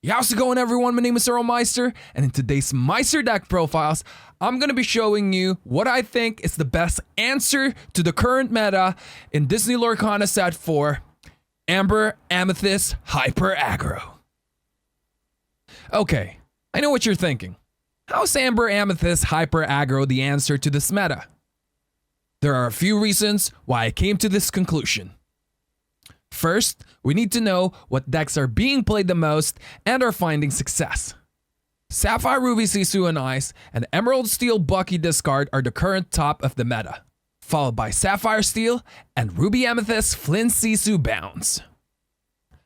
How's it going, everyone? My name is Earlmeister, and in today's Meister deck profiles, I'm going to be showing you what I think is the best answer to the current meta in Disney Lorcana set 4, Amber Amethyst Hyper Aggro. Okay, I know what you're thinking. How's Amber Amethyst Hyper Aggro the answer to this meta? There are a few reasons why I came to this conclusion. First, we need to know what decks are being played the most and are finding success. Sapphire Ruby Sisu and Ice and Emerald Steel Bucky discard are the current top of the meta, followed by Sapphire Steel and Ruby Amethyst Flynn Sisu Bounce.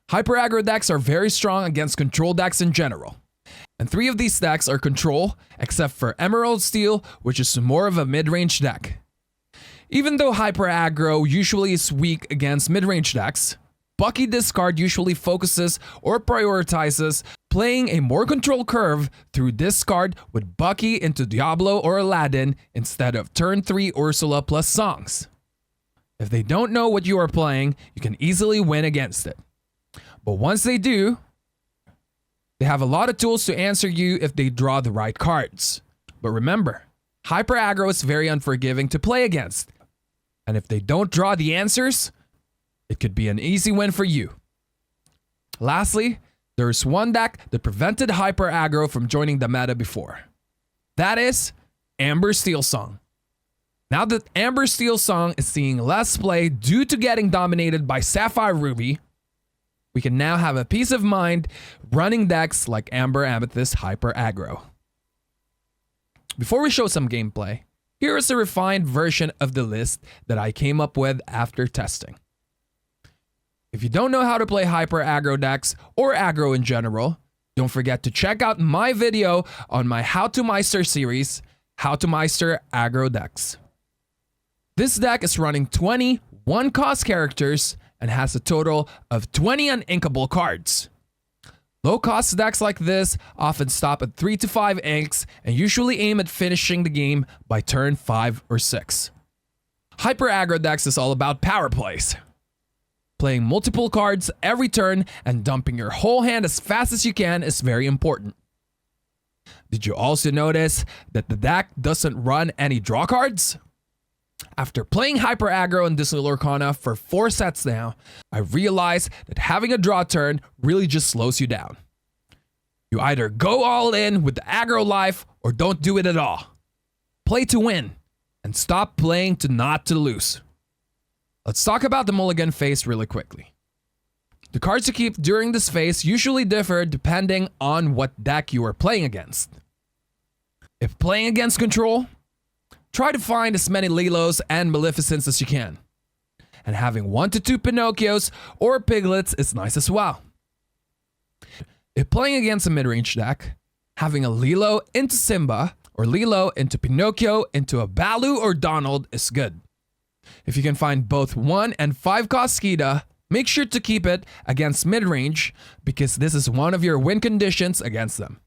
Hyper aggro decks are very strong against control decks in general, and 3 of these decks are control except for Emerald Steel, which is more of a mid-range deck. Even though Hyper Aggro usually is weak against mid-range decks, Bucky discard usually focuses or prioritizes playing a more control curve through discard with Bucky into Diablo or Aladdin instead of turn 3 Ursula plus songs. If they don't know what you are playing, you can easily win against it. But once they do, they have a lot of tools to answer you if they draw the right cards. But remember, Hyper Aggro is very unforgiving to play against. And if they don't draw the answers, it could be an easy win for you. Lastly, there's one deck that prevented Hyper Aggro from joining the meta before. That is Amber Steel Song. Now that Amber Steel Song is seeing less play due to getting dominated by Sapphire Ruby, we can now have a peace of mind running decks like Amber Amethyst Hyper Aggro. Before we show some gameplay, here is a refined version of the list that I came up with after testing. If you don't know how to play Hyper Aggro decks or aggro in general, don't forget to check out my video on my How to Meister series, How to Meister Aggro Decks. This deck is running 20 1-cost characters and has a total of 20 uninkable cards. Low-cost decks like this often stop at 3 to 5 inks and usually aim at finishing the game by turn 5 or 6. Hyper Aggro decks is all about power plays. Playing multiple cards every turn and dumping your whole hand as fast as you can is very important. Did you also notice that the deck doesn't run any draw cards? After playing Hyper Aggro in Disney Lorcana for 4 sets now, I realized that having a draw turn really just slows you down. You either go all in with the aggro life or don't do it at all. Play to win and stop playing to not to lose. Let's talk about the mulligan phase really quickly. The cards you keep during this phase usually differ depending on what deck you are playing against. If playing against control, try to find as many Lilos and Maleficents as you can. And having 1 to 2 Pinocchios or Piglets is nice as well. If playing against a mid-range deck, having a Lilo into Simba or Lilo into Pinocchio into a Baloo or Donald is good. If you can find both 1 and 5 cost Kida, make sure to keep it against mid-range because this is one of your win conditions against them.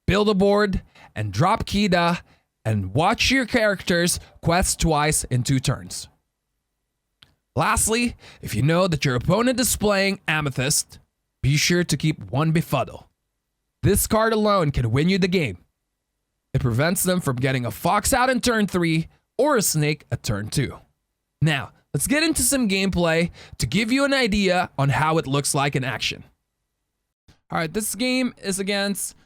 Build a board and drop Kida and watch your characters quest twice in 2 turns. Lastly, if you know that your opponent is playing Amethyst, be sure to keep 1 Befuddle. This card alone can win you the game. It prevents them from getting a Fox out in turn 3 or a Snake at turn 2. Now, let's get into some gameplay to give you an idea on how it looks like in action. Alright, this game is against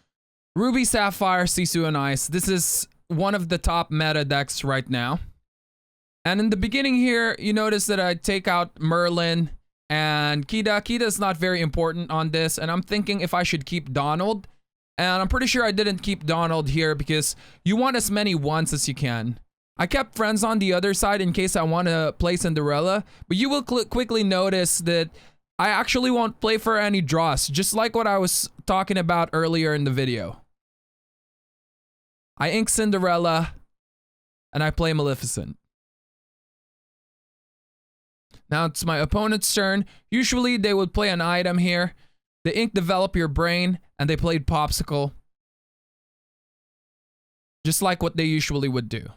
Ruby Sapphire, Sisu and Ice. This is one of the top meta decks right now. And in the beginning here, you notice that I take out Merlin and Kida. Kida is not very important on this, and I'm thinking if I should keep Donald. And I'm pretty sure I didn't keep Donald here because you want as many ones as you can. I kept Friends on the other side in case I want to play Cinderella, but you will quickly notice that I actually won't play for any draws, just like what I was talking about earlier in the video. I ink Cinderella, and I play Maleficent. Now it's my opponent's turn. Usually they would play an item here. They ink Develop Your Brain, and they played Popsicle. Just like what they usually would do.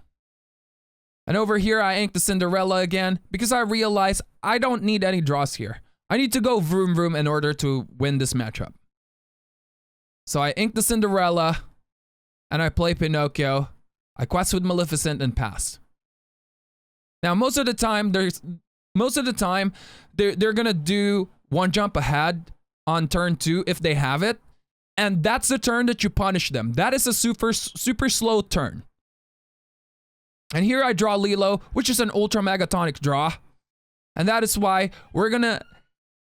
And over here I ink the Cinderella again, because I realize I don't need any draws here. I need to go vroom vroom in order to win this matchup. So I ink the Cinderella, and I play Pinocchio. I quest with Maleficent and pass. Now, most of the time, they're gonna do one jump ahead on turn 2 if they have it, and that's the turn that you punish them. That is a super slow turn. And here I draw Lilo, which is an ultra megatonic draw, and that is why we're gonna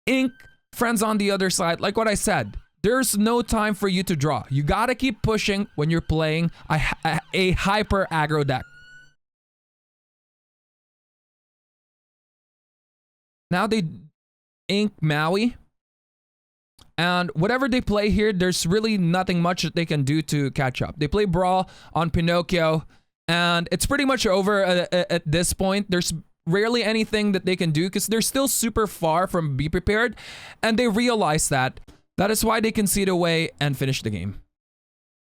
ink friends on the other side. Like what I said, there's no time for you to draw. You gotta keep pushing when you're playing a hyper aggro deck. Now they ink Maui. And whatever they play here, there's really nothing much that they can do to catch up. They play Brawl on Pinocchio, and it's pretty much over at this point. There's rarely anything that they can do because they're still super far from Be Prepared, and they realize that. That is why they concede away and finish the game.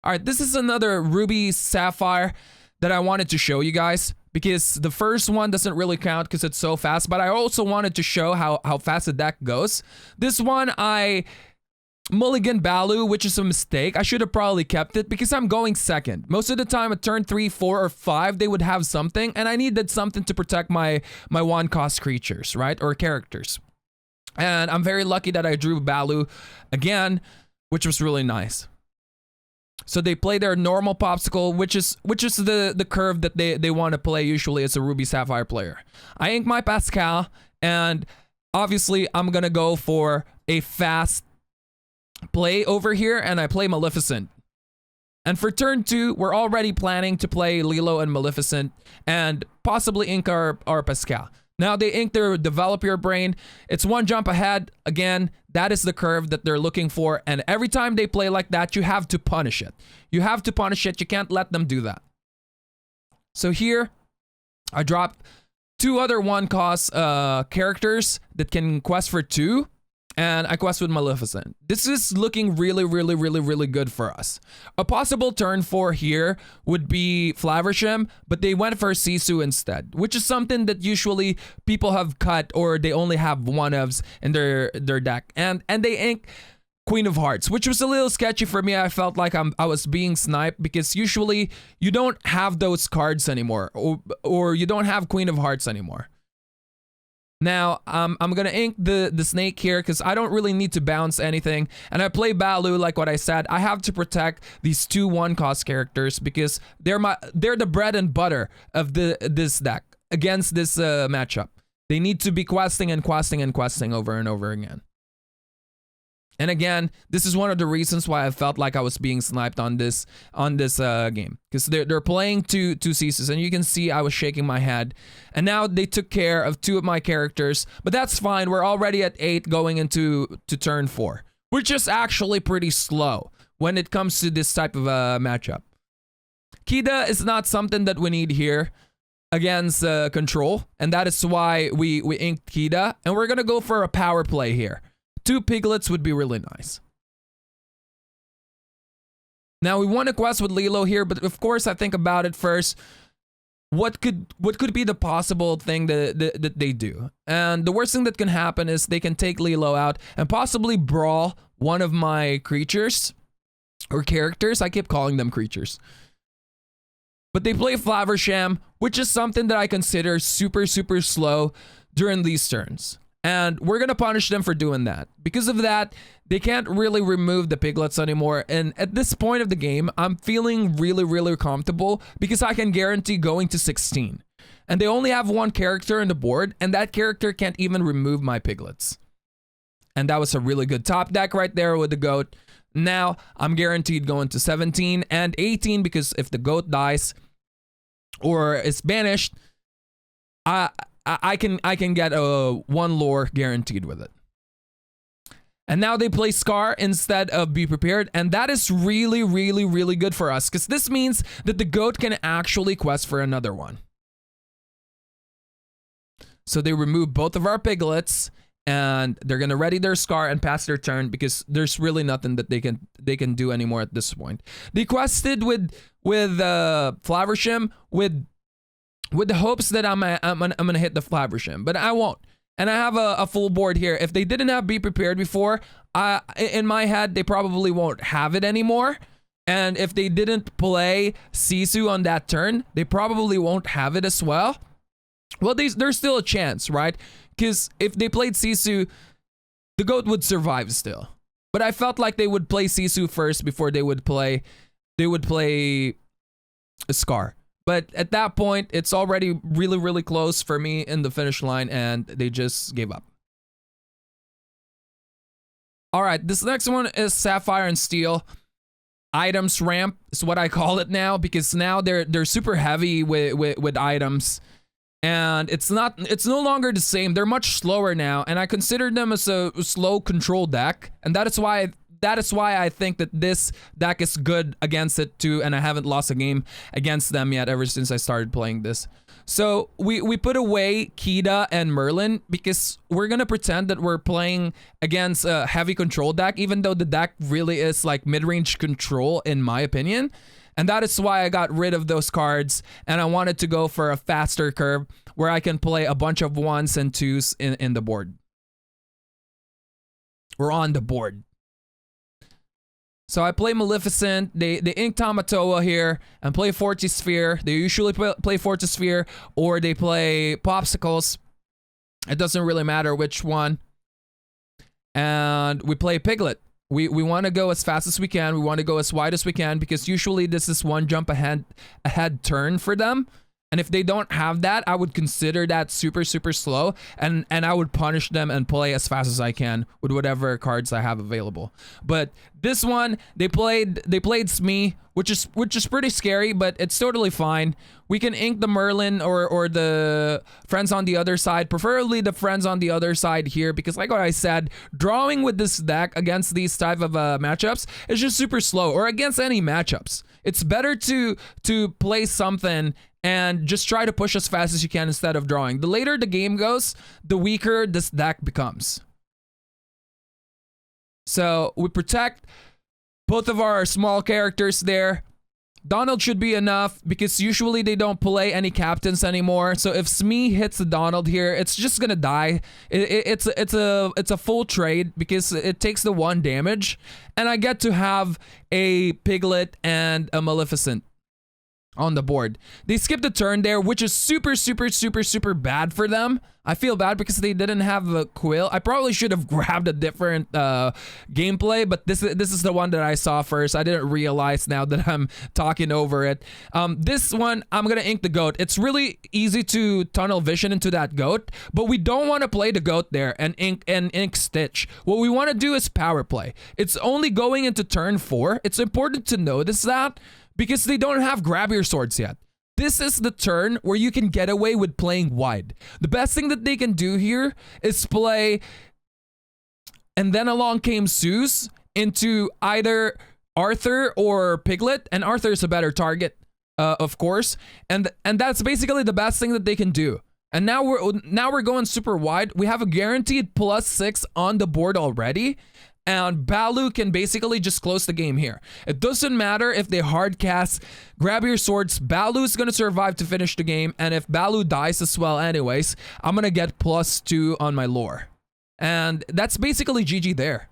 All right, this is another Ruby Sapphire that I wanted to show you guys, because the first one doesn't really count because it's so fast, but I also wanted to show how fast the deck goes. This one, I mulligan Balu, which is a mistake. I should have probably kept it because I'm going second. Most of the time at turn 3, 4, or 5, they would have something, and I needed something to protect my one cost creatures, right? Or characters. And I'm very lucky that I drew Balu again, which was really nice. So they play their normal popsicle, which is the curve that they want to play usually as a Ruby Sapphire player. I ink my Pascal, and obviously I'm gonna go for a fast play over here, and I play Maleficent. And for turn 2, we're already planning to play Lilo and Maleficent, and possibly ink our Pascal. Now they ink their Develop Your Brain. It's one jump ahead. Again, that is the curve that they're looking for. And every time they play like that, you have to punish it. You have to punish it. You can't let them do that. So here, I dropped 2 other one-cost characters that can quest for 2. And I quest with Maleficent. This is looking really good for us. A possible turn 4 here would be Flaversham, but they went for Sisu instead, which is something that usually people have cut or they only have one-ofs in their deck. And they ink Queen of Hearts, which was a little sketchy for me. I felt like I was being sniped because usually you don't have those cards anymore, or you don't have Queen of Hearts anymore. Now, I'm gonna ink the snake here because I don't really need to bounce anything. And I play Balu, like what I said. I have to protect these 2 one-cost characters because they're the bread and butter of this deck against this matchup. They need to be questing and questing and questing over and over again. And again, this is one of the reasons why I felt like I was being sniped on this game, because they're playing two Sisus, and you can see I was shaking my head. And now they took care of 2 of my characters, but that's fine. We're already at 8 going into turn 4, which is actually pretty slow when it comes to this type of matchup. Kida is not something that we need here against control, and that is why we inked Kida, and we're gonna go for a power play here. 2 piglets would be really nice. Now we want to quest with Lilo here, but of course I think about it first. What could be the possible thing that they do? And the worst thing that can happen is they can take Lilo out and possibly brawl one of my creatures or characters. I keep calling them creatures. But they play Flaversham, which is something that I consider super slow during these turns. And we're going to punish them for doing that. Because of that, they can't really remove the piglets anymore. And at this point of the game, I'm feeling really comfortable because I can guarantee going to 16. And they only have 1 character on the board, and that character can't even remove my piglets. And that was a really good top deck right there with the goat. Now, I'm guaranteed going to 17 and 18 because if the goat dies or is banished, I can get a 1 lore guaranteed with it. And now they play Scar instead of Be Prepared, and that is really good for us because this means that the goat can actually quest for another one. So they remove both of our piglets, and they're gonna ready their Scar and pass their turn because there's really nothing that they can do anymore at this point. They quested with Flaversham with the hopes that I'm gonna hit the Flaversham, but I won't and I have a full board here. If they didn't have Be Prepared before, in my head, they probably won't have it anymore. And if they didn't play Sisu on that turn, they probably won't have it as well. Well, there's still a chance, right? Because if they played Sisu, the GOAT would survive still. But I felt like they would play Sisu first before they would play a Scar. But at that point, it's already really, really close for me in the finish line, and they just gave up. All right, this next one is Sapphire and Steel. Items ramp is what I call it now, because now they're super heavy with items. And it's no longer the same. They're much slower now, and I consider them as a slow control deck, and that is why I think that this deck is good against it too, and I haven't lost a game against them yet ever since I started playing this. So we put away Kida and Merlin because we're gonna pretend that we're playing against a heavy control deck, even though the deck really is like mid-range control in my opinion. And that is why I got rid of those cards, and I wanted to go for a faster curve where I can play a bunch of 1s and 2s in the board. We're on the board. So I play Maleficent, they ink Tamatoa here, and play Fortisphere. They usually play Fortisphere, or they play Popsicles. It doesn't really matter which one. And we play Piglet. We want to go as fast as we can. We want to go as wide as we can, because usually this is one jump ahead turn for them. And if they don't have that, I would consider that super, super slow, and I would punish them and play as fast as I can with whatever cards I have available. But this one, they played Smee, which is pretty scary, but it's totally fine. We can ink the Merlin or the friends on the other side, preferably the friends on the other side here, because like what I said, drawing with this deck against these type of matchups is just super slow, or against any matchups. It's better to play something and just try to push as fast as you can instead of drawing. The later the game goes, the weaker this deck becomes. So we protect both of our small characters there. Donald should be enough, because usually they don't play any captains anymore. So if Smee hits the Donald here, it's just gonna die. It's a full trade, because it takes the 1 damage, and I get to have a Piglet and a Maleficent on the board. They skipped a turn there, which is super, super, super, super bad for them. I feel bad because they didn't have a Quill. I probably should have grabbed a different gameplay, but this is the one that I saw first. I didn't realize now that I'm talking over it. This one, I'm gonna ink the GOAT. It's really easy to tunnel vision into that GOAT, but we don't want to play the GOAT there and ink Stitch. What we want to do is power play. It's only going into turn 4. It's important to notice that, because they don't have Grab Your Swords yet. This is the turn where you can get away with playing wide. The best thing that they can do here is play And Then Along Came Zeus into either Arthur or Piglet, and Arthur is a better target, of course. And that's basically the best thing that they can do. And now we're going super wide. We have a guaranteed +6 on the board already. And Balu can basically just close the game here. It doesn't matter if they hard cast Grab Your Swords. Balu's gonna survive to finish the game. And if Balu dies as well anyways, I'm gonna get +2 on my lore. And that's basically GG there.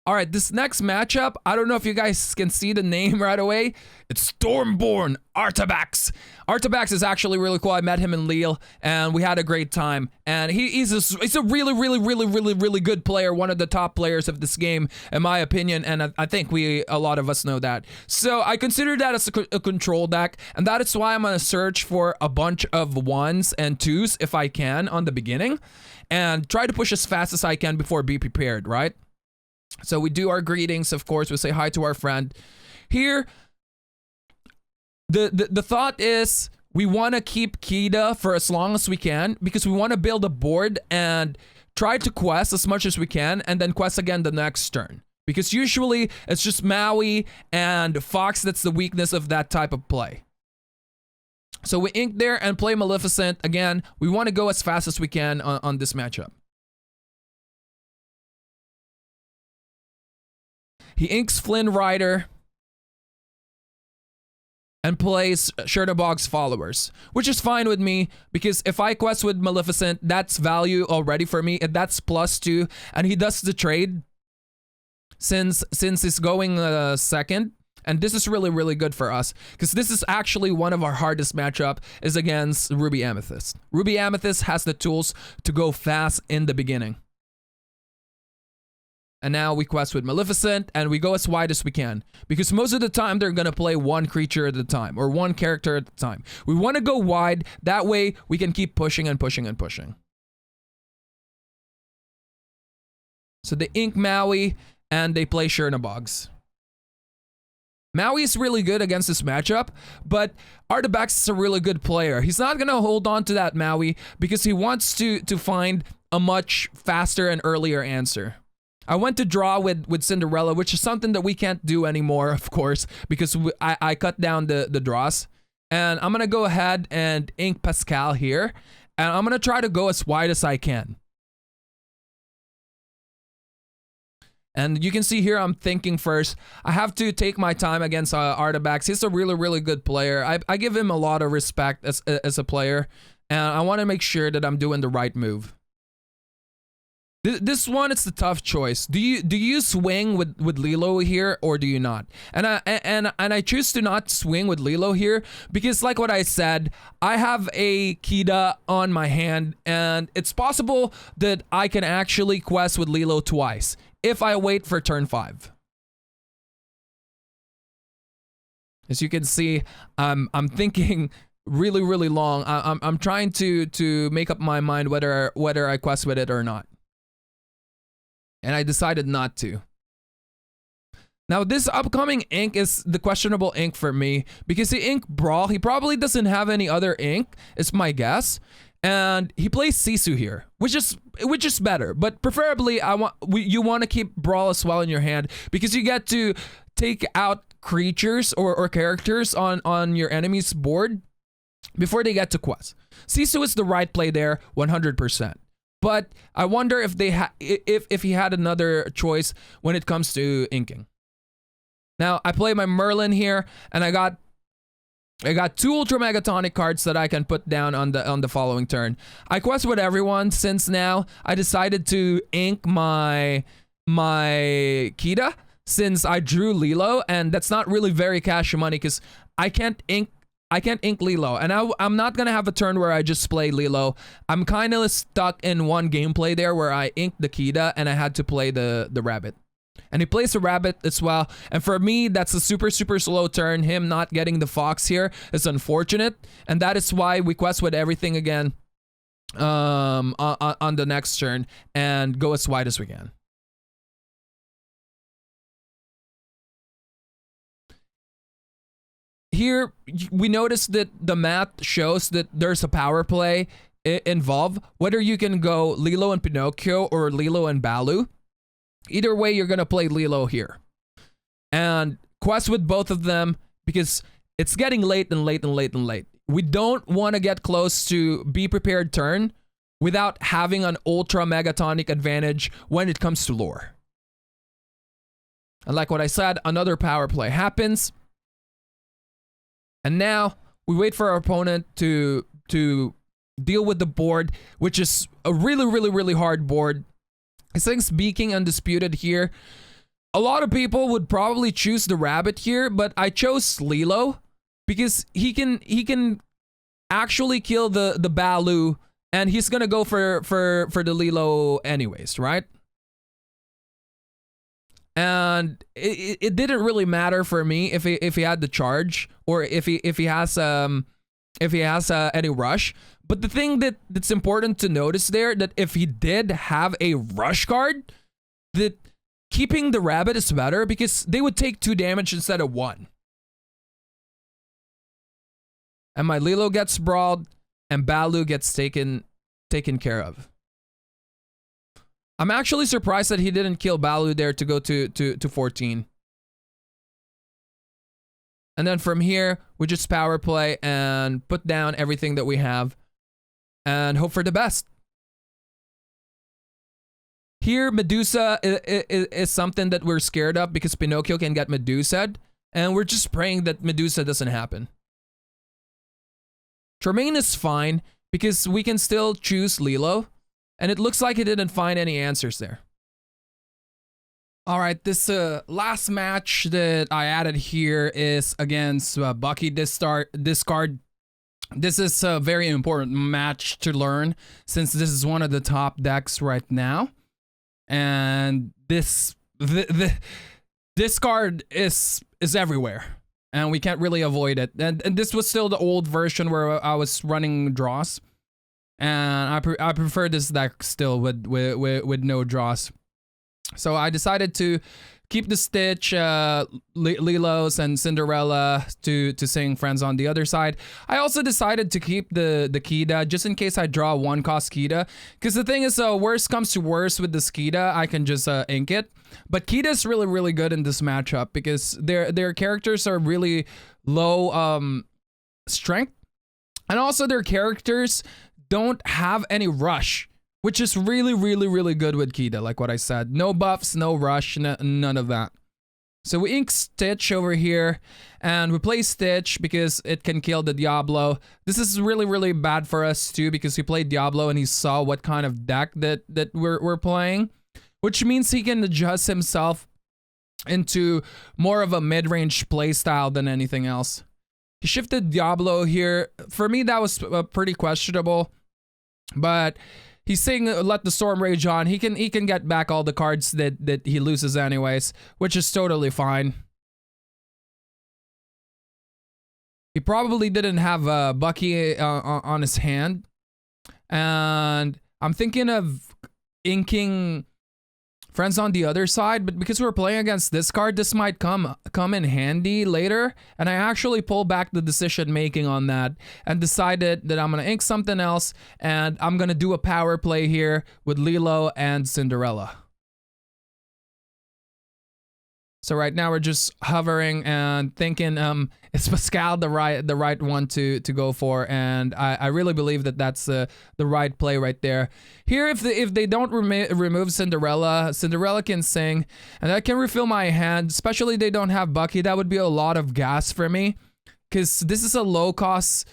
All right, this next matchup, I don't know if you guys can see the name right away. It's Stormborn Artabax. Artabax is actually really cool. I met him in Lille, and we had a great time. And he's a really good player, one of the top players of this game, in my opinion. And I think a lot of us know that. So I consider that as a control deck, and that is why I'm gonna search for a bunch of 1s and 2s if I can on the beginning, and try to push as fast as I can before Be Prepared, right? So we do our greetings, of course. We say hi to our friend. Here, the thought is we want to keep Kida for as long as we can, because we want to build a board and try to quest as much as we can, and then quest again the next turn. Because usually it's just Maui and Fox that's the weakness of that type of play. So we ink there and play Maleficent. Again, we want to go as fast as we can on this matchup. He inks Flynn Rider. and plays Chernobog's followers, which is fine with me because if I quest with Maleficent, that's value already for me. And that's +2, and he does the trade since he's going second. And this is really good for us because this is actually one of our hardest matchup is against Ruby Amethyst. Ruby Amethyst has the tools to go fast in the beginning. And now we quest with Maleficent and we go as wide as we can because most of the time they're going to play one creature at a time or one character at a time. We want to go wide. That way we can keep pushing and pushing and pushing. So they ink Maui and they play Chernobogs. Maui is really good against this matchup, but Artabax is a really good player. He's not going to hold on to that Maui because he wants to find a much faster and earlier answer. I went to draw with Cinderella, which is something that we can't do anymore, of course, because I cut down the draws. And I'm going to go ahead and ink Pascal here, and I'm going to try to go as wide as I can. And you can see here I'm thinking first. I have to take my time against Artabax. He's a really good player. I give him a lot of respect as a player. And I want to make sure that I'm doing the right move. This one, it's the tough choice. Do you swing with Lilo here or do you not? And I choose to not swing with Lilo here because like what I said, I have a Kida on my hand and it's possible that I can actually quest with Lilo twice if I wait for turn 5. As you can see, I'm thinking really long. I'm trying to make up my mind whether I quest with it or not. And I decided not to. Now this upcoming ink is the questionable ink for me because he ink Brawl. He probably doesn't have any other ink, it's my guess. And he plays Sisu here, which is better. But preferably, you want to keep Brawl as well in your hand because you get to take out creatures or characters on your enemy's board before they get to quest. Sisu is the right play there, 100%. But I wonder if if he had another choice when it comes to inking. Now I play my Merlin here, and I got 2 Ultra Megatonic cards that I can put down on the following turn. I quest with everyone since now I decided to ink my Kida since I drew Lilo, and that's not really very cash money because I can't ink Lilo, and I'm not gonna have a turn where I just play Lilo. I'm kind of stuck in one gameplay there where I inked the Kida and I had to play the rabbit. And he plays the rabbit as well. And for me, that's a super slow turn. Him not getting the fox here is unfortunate, and that is why we quest with everything again on the next turn and go as wide as we can. Here, we notice that the math shows that there's a power play involved. Whether you can go Lilo and Pinocchio or Lilo and Baloo. Either way, you're going to play Lilo here. And quest with both of them because it's getting late. We don't want to get close to Be Prepared turn without having an Ultra Megatonic advantage when it comes to lore. And like what I said, another power play happens. And now we wait for our opponent to deal with the board, which is a really hard board. I think Speaking Undisputed here. A lot of people would probably choose the rabbit here, but I chose Lilo because he can actually kill the Baloo, and he's gonna go for the Lilo anyways, right? And it didn't really matter for me if he had the charge or if he has any rush. But the thing that's important to notice there, that if he did have a rush card, that keeping the rabbit is better because they would take 2 damage instead of 1. And my Lilo gets brawled and Baloo gets taken care of. I'm actually surprised that he didn't kill Baloo there to go to 14. And then from here, we just power play and put down everything that we have and hope for the best. Here, Medusa is something that we're scared of because Pinocchio can get Medusa'd. and we're just praying that Medusa doesn't happen. Tremaine is fine because we can still choose Lilo, and it looks like he didn't find any answers there. Alright, this last match that I added here is against Bucky Discard. This is a very important match to learn since this is one of the top decks right now. And the Discard is everywhere, and we can't really avoid it. And this was still the old version where I was running draws, and I prefer this deck still with no draws. So I decided to keep the Stitch, Lilos, and Cinderella to sing Friends on the Other Side. I also decided to keep the Kida just in case I draw 1-cost Kida. Because the thing is, worst comes to worst with the Kida, I can just ink it. But Kida is really, really good in this matchup because their characters are really low strength. And also their characters don't have any rush, which is really, really, really good with Kida, like what I said. No buffs, no rush, none of that. So we ink Stitch over here, and we play Stitch because it can kill the Diablo. This is really, really bad for us too because he played Diablo and he saw what kind of deck that we're playing, which means he can adjust himself into more of a mid-range playstyle than anything else. He shifted Diablo here. For me, that was pretty questionable, but he's saying let the storm rage on. He can get back all the cards that he loses anyways, which is totally fine. He probably didn't have Bucky on his hand, and I'm thinking of inking Friends on the Other Side, but because we're playing against this card, this might come in handy later, and I actually pulled back the decision making on that and decided that I'm gonna ink something else, and I'm gonna do a power play here with Lilo and Cinderella. So right now we're just hovering and thinking, is Pascal the right one to go for? And I really believe that that's the right play right there. Here, if they don't remove Cinderella, Cinderella can sing, and that can refill my hand. Especially they don't have Bucky, that would be a lot of gas for me, because this is a low cost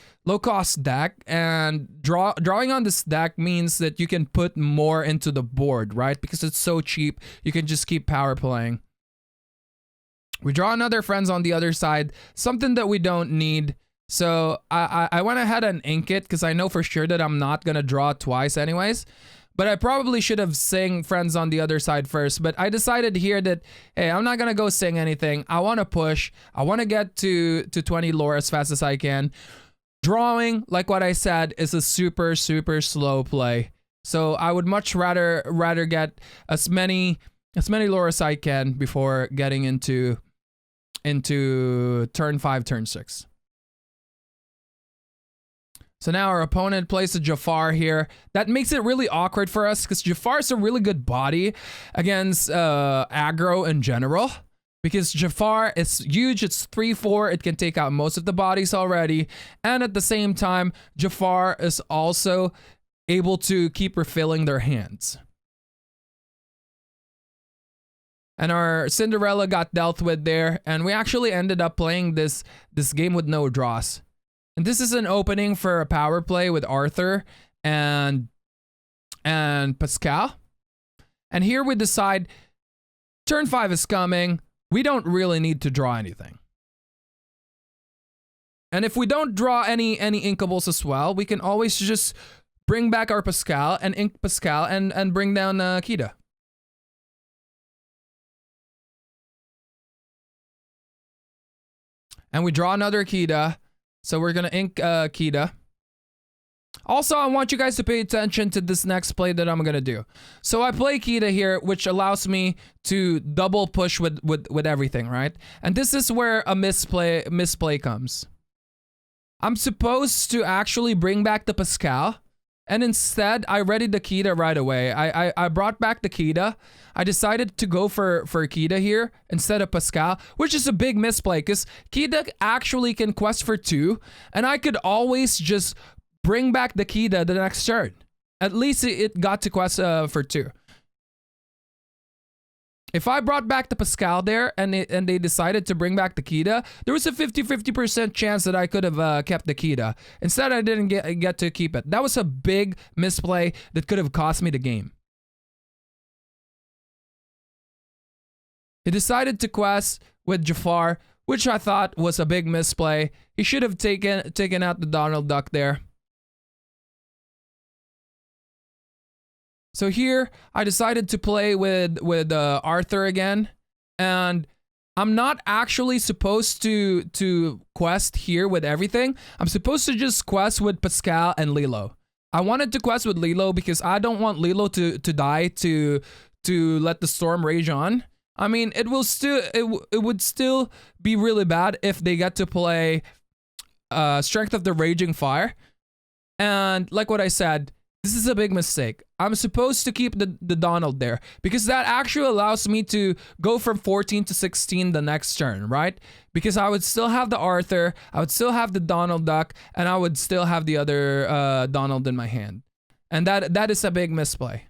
deck, and drawing on this deck means that you can put more into the board, right? Because it's so cheap, you can just keep power playing. We draw another Friends on the Other Side, something that we don't need. So I went ahead and ink it because I know for sure that I'm not going to draw twice anyways. But I probably should have sang Friends on the Other Side first. But I decided here that, hey, I'm not going to go sing anything. I want to push. I want to get to 20 lore as fast as I can. Drawing, like what I said, is a super, super slow play. So I would much rather get as many lore as I can before getting into turn 5, turn 6. So now our opponent plays a Jafar here. That makes it really awkward for us because Jafar's a really good body against aggro in general. Because Jafar is huge, it's 3-4, it can take out most of the bodies already. And at the same time, Jafar is also able to keep refilling their hands. And our Cinderella got dealt with there, and we actually ended up playing this game with no draws. And this is an opening for a power play with Arthur and Pascal. And here we decide turn 5 is coming. We don't really need to draw anything. And if we don't draw any inkables as well, we can always just bring back our Pascal and ink Pascal and bring down Kida. And we draw another Kida. So we're going to ink Kida. Also, I want you guys to pay attention to this next play that I'm going to do. So I play Kida here, which allows me to double push with everything, right? And this is where a misplay comes. I'm supposed to actually bring back the Pascal. And instead, I readied the Kida right away. I brought back the Kida. I decided to go for Kida here instead of Pascal, which is a big misplay because Kida actually can quest for 2, and I could always just bring back the Kida the next turn. At least it got to quest for 2. If I brought back the Pascal there and they decided to bring back the Kita, there was a 50% chance that I could have kept the Kita. Instead, I didn't get to keep it. That was a big misplay that could have cost me the game. He decided to quest with Jafar, which I thought was a big misplay. He should have taken out the Donald Duck there. So here, I decided to play with Arthur again, and I'm not actually supposed to quest here with everything. I'm supposed to just quest with Pascal and Lilo. I wanted to quest with Lilo because I don't want Lilo to die to let the storm rage on. I mean, it would still be really bad if they get to play Strength of the Raging Fire. And like what I said, this is a big mistake. I'm supposed to keep the Donald there because that actually allows me to go from 14 to 16 the next turn, right? Because I would still have the Arthur, I would still have the Donald Duck, and I would still have the other Donald in my hand. And that is a big misplay.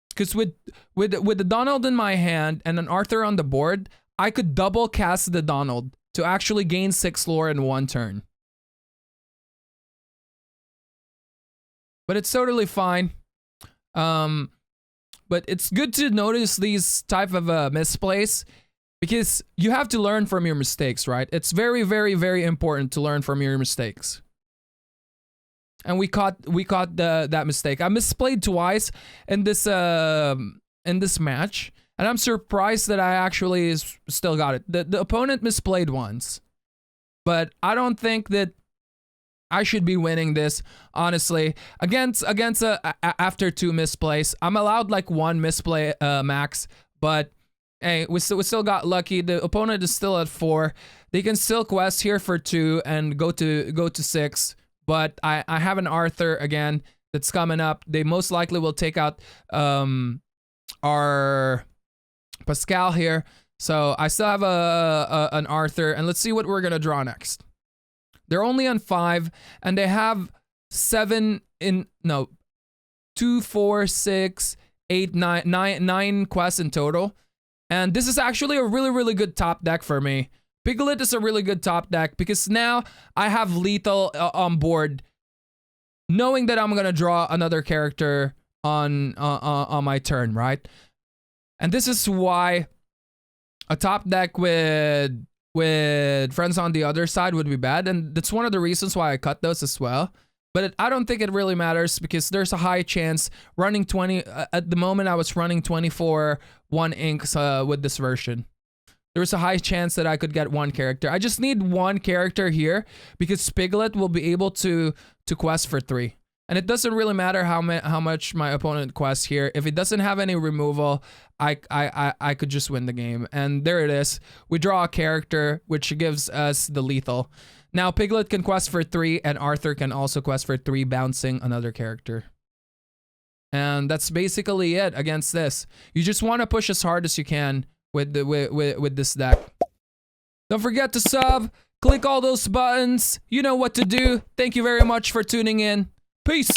Because with the Donald in my hand and an Arthur on the board, I could double cast the Donald to actually gain 6 lore in one turn. But it's totally fine. But it's good to notice these type of misplays because you have to learn from your mistakes, right? It's very, very, very important to learn from your mistakes. And we caught that mistake. I misplayed twice in this match, and I'm surprised that I actually still got it. The opponent misplayed once, but I don't think that I should be winning this, honestly. Against after 2 misplays, I'm allowed like 1 misplay max, but hey, we still got lucky. The opponent is still at 4. They can still quest here for 2 and go to 6. But I have an Arthur again that's coming up. They most likely will take out our Pascal here. So I still have an Arthur, and let's see what we're gonna draw next. They're only on 5, and they have 2, 4, 6, 8, 9 quests in total. And this is actually a really, really good top deck for me. Piglet is a really good top deck because now I have lethal on board, knowing that I'm gonna draw another character on my turn, right? And this is why a top deck with friends on the other side would be bad, and that's one of the reasons why I cut those as well. But I don't think it really matters because there's a high chance running 20. At the moment, I was running 24 1 inks with this version. There's a high chance that I could get 1 character. I just need 1 character here because Piglet will be able to quest for 3. And it doesn't really matter how much my opponent quests here. If it doesn't have any removal, I could just win the game. And there it is. We draw a character, which gives us the lethal. Now, Piglet can quest for 3, and Arthur can also quest for 3, bouncing another character. And that's basically it against this. You just want to push as hard as you can with this deck. Don't forget to sub, click all those buttons. You know what to do. Thank you very much for tuning in. Peace.